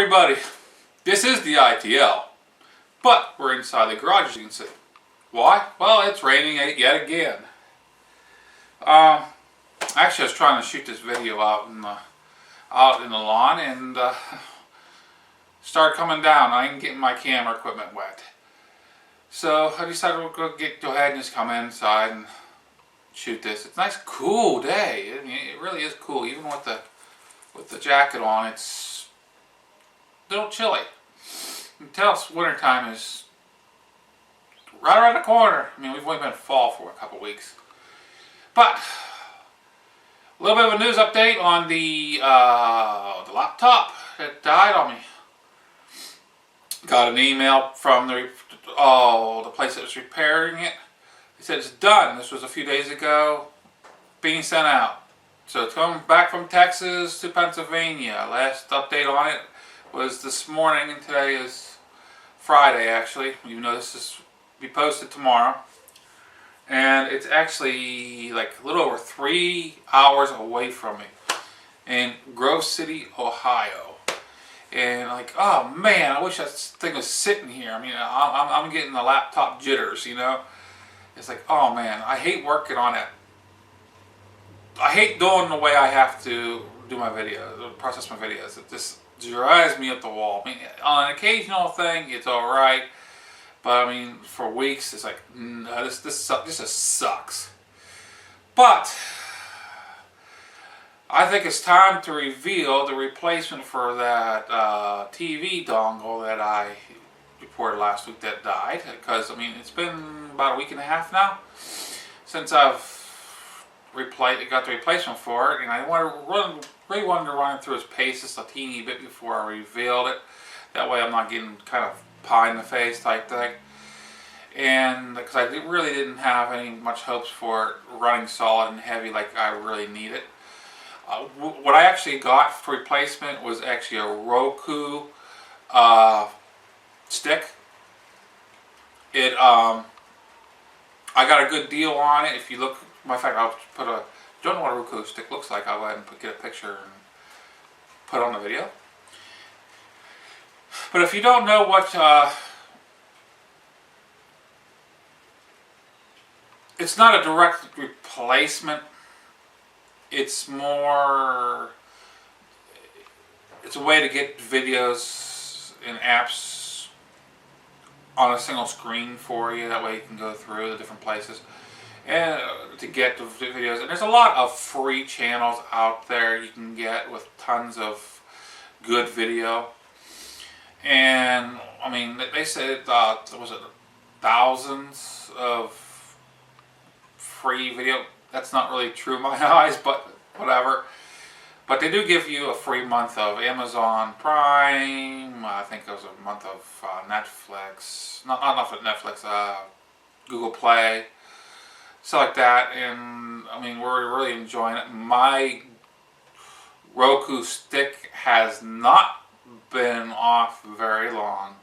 everybody, this is the I.T.L, but we're inside the garage as you can see. Why? Well, it's raining yet again. Actually I was trying to shoot this video out in the lawn and started coming down. I ain't getting my camera equipment wet. So I decided we'll go ahead and just come inside and shoot this. It's a nice cool day. I mean, it really is cool. Even with the jacket on, it's a little chilly. You can tell wintertime is right around the corner. I mean, we've only been in fall for a couple weeks. But a little bit of a news update on the laptop that died on me. Got an email from the place that was repairing it. They said it's done. This was a few days ago, being sent out. So it's coming back from Texas to Pennsylvania. Last update on it was this morning, and today is Friday actually, even though this is be posted tomorrow. And it's actually like a little over 3 hours away from me in Grove City, Ohio. And like, oh man, I wish that thing was sitting here. I mean, I'm getting the laptop jitters, you know. It's like, oh man, I hate working on it. I hate doing the way I have to do my videos, process my videos. It just drives me up the wall. I mean, on an occasional thing, it's all right. But I mean, for weeks, it's like, no, this just sucks. But I think it's time to reveal the replacement for that TV dongle that I reported last week that died. Because I mean, it's been about a week and a half now since I've got the replacement for it, and I really wanted to run through its paces a teeny bit before I revealed it. That way, I'm not getting kind of pie in the face type thing. And because I really didn't have any much hopes for it running solid and heavy like I really need it. What I actually got for replacement was actually a Roku stick. I got a good deal on it. If you look, matter of fact, I'll put a. Don't know what a Roku stick looks like. I'll go ahead and get a picture and put on the video. But if you don't know what, it's not a direct replacement. It's more, it's a way to get videos and apps on a single screen for you. That way you can go through the different places and to get the videos. And there's a lot of free channels out there you can get with tons of good video. And I mean, they said was it thousands of free video. That's not really true in my eyes, but whatever. But they do give you a free month of Amazon Prime. I think it was a month of Netflix. Not Netflix. Google Play. Stuff like that. And I mean, we're really enjoying it. My Roku stick has not been off very long.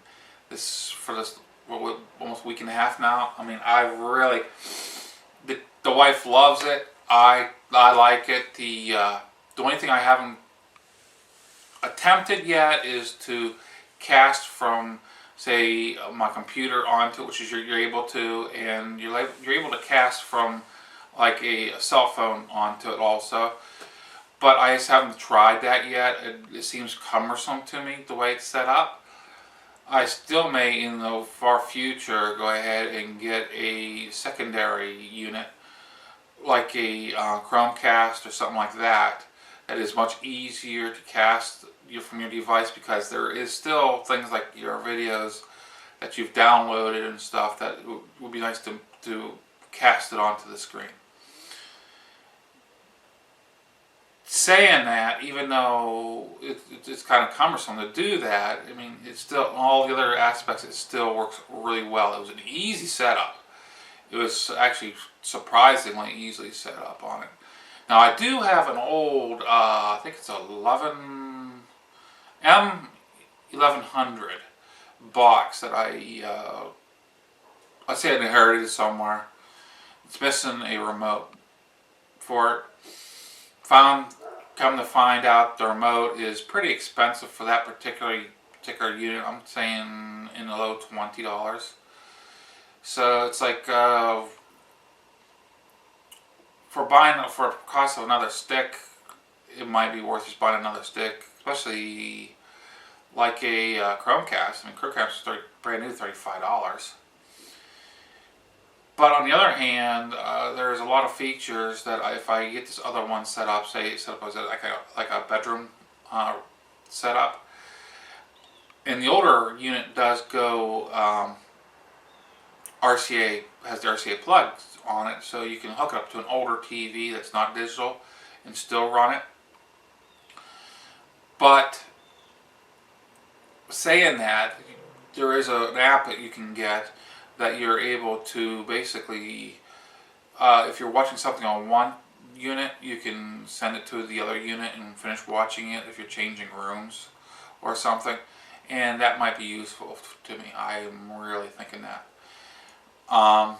For this almost week and a half now. I mean, I really, the wife loves it. I like it. The only thing I haven't attempted yet is to cast from, say, my computer onto it, which is you're able to, and you're able to cast from like a cell phone onto it also. But I just haven't tried that yet. It seems cumbersome to me the way it's set up. I still may, in the far future, go ahead and get a secondary unit, like a Chromecast or something like that, that is much easier to cast from your device, because there is still things like your videos that you've downloaded and stuff that would be nice to cast it onto the screen. Saying that, even though it's kind of cumbersome to do that, I mean, it's still, all the other aspects, it still works really well. It was an easy setup. It was actually surprisingly easily set up on it. Now I do have an old, I think it's a M1100 box that I say I inherited it somewhere. It's missing a remote for it. Found come to find out, the remote is pretty expensive for that particular unit. I'm saying in the low $20. So it's like for the cost of another stick, it might be worth just buying another stick, especially like a Chromecast. I mean, Chromecast is brand new, $35. But on the other hand, there's a lot of features that if I get this other one set up, say set up as like a bedroom setup, and the older unit does go RCA, has the RCA plugs on it, so you can hook it up to an older TV that's not digital and still run it. But saying that, there is an app that you can get that you're able to basically, if you're watching something on one unit, you can send it to the other unit and finish watching it if you're changing rooms or something, and that might be useful to me. I'm really thinking that. I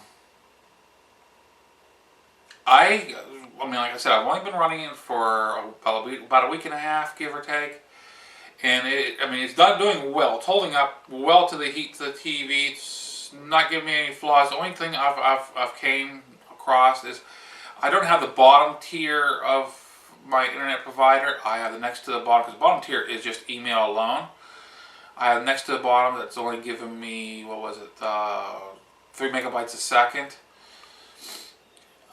mean, like I said, I've only been running it for about a week and a half, give or take. And it's not doing well. It's holding up well to the heat to the TV. It's not giving me any flaws. The only thing I've came across is I don't have the bottom tier of my internet provider. I have the next to the bottom, because the bottom tier is just email alone. I have next to the bottom that's only giving me, 3 megabytes a second,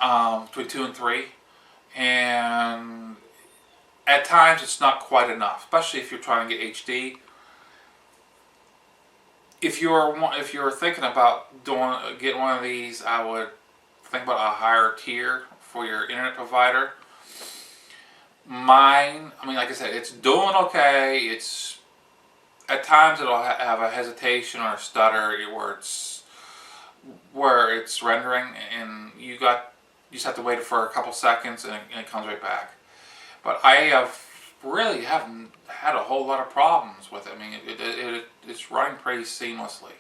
between 2 and 3, and at times it's not quite enough, especially if you're trying to get HD. If you're thinking about getting one of these, I would think about a higher tier for your internet provider. Mine, I mean, like I said, it's doing okay. It's at times it'll have a hesitation or a stutter where it's rendering, and you just have to wait for a couple seconds and it comes right back. But I really haven't had a whole lot of problems with it. I mean, it's running pretty seamlessly.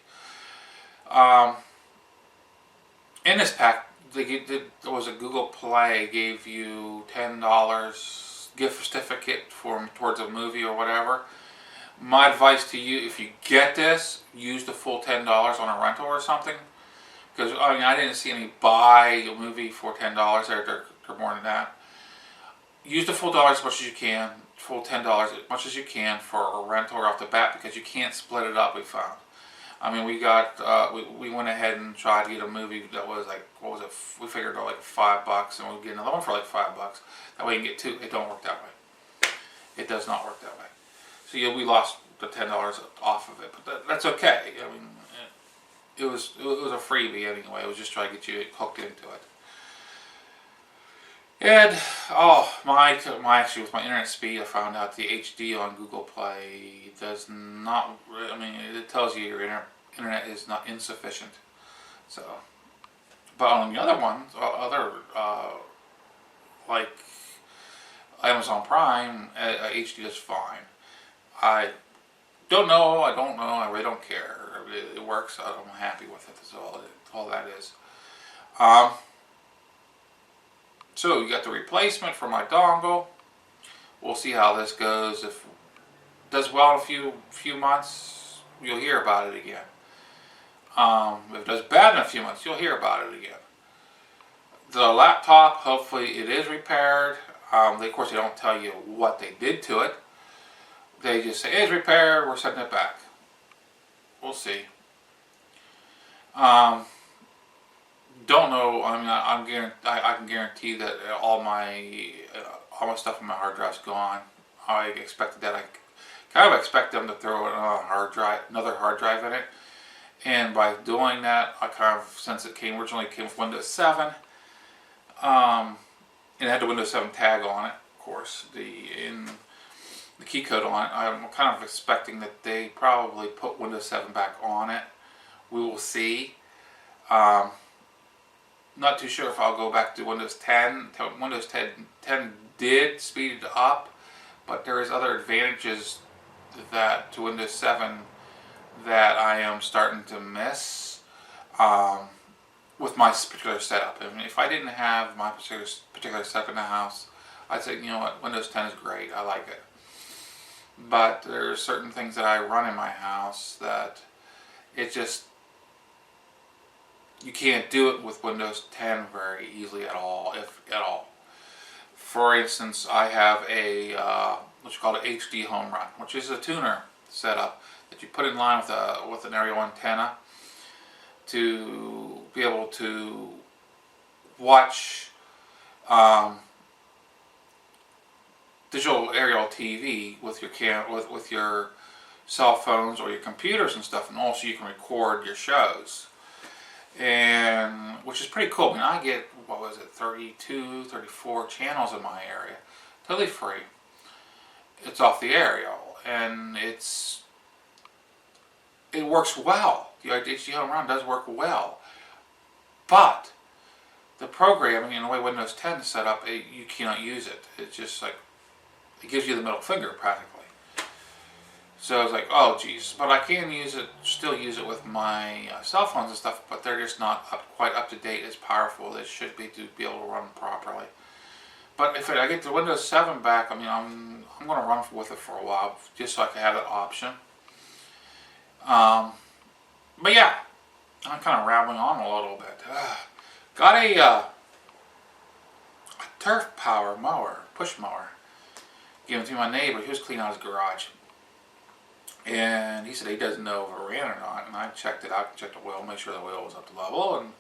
In this pack, there was a Google Play, gave you $10 gift certificate towards a movie or whatever. My advice to you, if you get this, use the full $10 on a rental or something. Because I didn't see any buy a movie for $10. They're more than that. Use the full dollar as much as you can, full $10 as much as you can for a rental or off the bat, because you can't split it up. We found. I mean, we went ahead and tried to get a movie that was like, what was it? We figured out like $5, and we'd get another one for like $5. That way you can get two. It don't work that way. It does not work that way. So we lost the $10 off of it, but that's okay. I mean, it was a freebie anyway. It was just trying to get you hooked into it. And actually, with my internet speed, I found out the HD on Google Play does not. I mean, it tells you your internet is not insufficient. So, but on the other ones, like Amazon Prime, HD is fine. I don't know. I really don't care. It works. I'm happy with it. That's all that is. So you got the replacement for my dongle. We'll see how this goes. If it does well in a few months, you'll hear about it again. If it does bad in a few months, you'll hear about it again. The laptop, hopefully it is repaired. Of course, they don't tell you what they did to it. They just say, it's repaired, we're sending it back. We'll see. Don't know. I mean, I can guarantee that all my stuff on my hard drive's gone. I expected that. I kind of expect them to throw another hard drive in it. And by doing that, I kind of, since it originally came with Windows 7, and it had the Windows 7 tag on it, of course, the key code on it. I'm kind of expecting that they probably put Windows 7 back on it. We will see. Not too sure if I'll go back to Windows 10. Windows 10 did speed it up, but there is other advantages to Windows 7 that I am starting to miss with my particular setup. I mean, if I didn't have my particular setup in the house, I'd say, you know what, Windows 10 is great. I like it. But there are certain things that I run in my house that it just, you can't do it with Windows 10 very easily at all, if at all. For instance, I have a what's called an HD home run, which is a tuner setup that you put in line with an aerial antenna to be able to watch digital aerial TV with your with your cell phones or your computers and stuff, and also you can record your shows, and which is pretty cool. I mean, I get, what was it, 32, 34 channels in my area, totally free. It's off the aerial, and it works well. The HD Home Run does work well, but the programming and the way Windows 10 is set up, you cannot use it. It's just like, it gives you the middle finger practically. So it's like, oh geez, but I can use it, still use it with my cell phones and stuff, but they're just not quite up to date, as powerful as they should be to be able to run properly. But if I get the Windows 7 back, I mean, I'm going to run with it for a while, just so I can have that option. But yeah, I'm kind of rambling on a little bit. Got a turf power mower, push mower, given to my neighbor. He was cleaning out his garage, and he said he doesn't know if it ran or not. And I checked it out, checked the oil, made sure the oil was up to level, and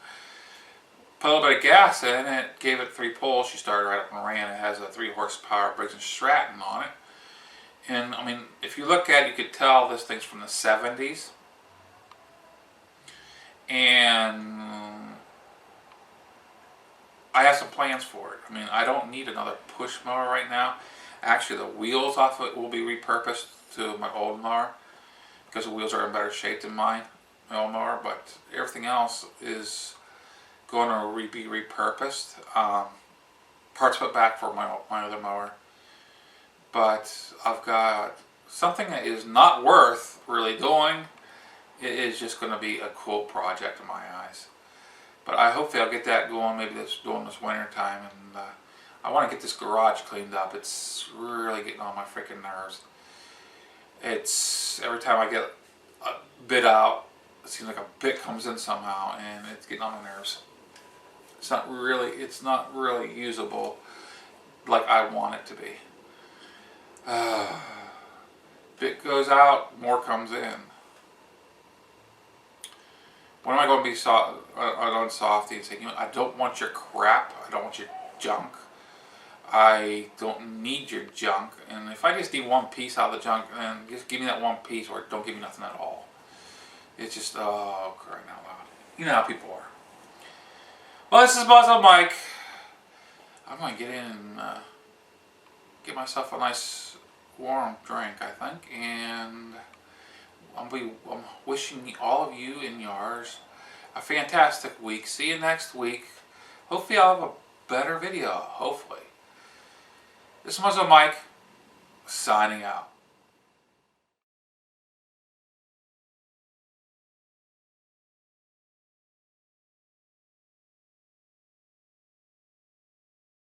put a little bit of gas in it. Gave it 3 pulls. She started right up and ran. It has a 3 horsepower Briggs & Stratton on it. And I mean, if you look at it, you could tell this thing's from the 70s. And I have some plans for it. I mean, I don't need another push mower right now. Actually, the wheels off of it will be repurposed to my old mower, because the wheels are in better shape than my old mower. But everything else is going to be repurposed. Parts put back for my other mower. But I've got something that is not worth really doing. It is just going to be a cool project in my eyes. But hopefully I'll get that going maybe during this winter time. And I want to get this garage cleaned up. It's really getting on my freaking nerves. It's, every time I get a bit out, it seems like a bit comes in somehow, and it's getting on my nerves. It's not really usable like I want it to be. Bit goes out, more comes in. When am I going to be on Softy and say, you know, I don't want your crap, I don't want your junk, I don't need your junk, and if I just need one piece out of the junk, then just give me that one piece, or don't give me nothing at all. It's just, oh, crying out loud. You know how people are. Well, this is MuzzleMike. I'm going to get in and get myself a nice warm drink, I think, and I'm wishing all of you and yours a fantastic week. See you next week. Hopefully I'll have a better video. Hopefully. This is MuzzleMike, signing out.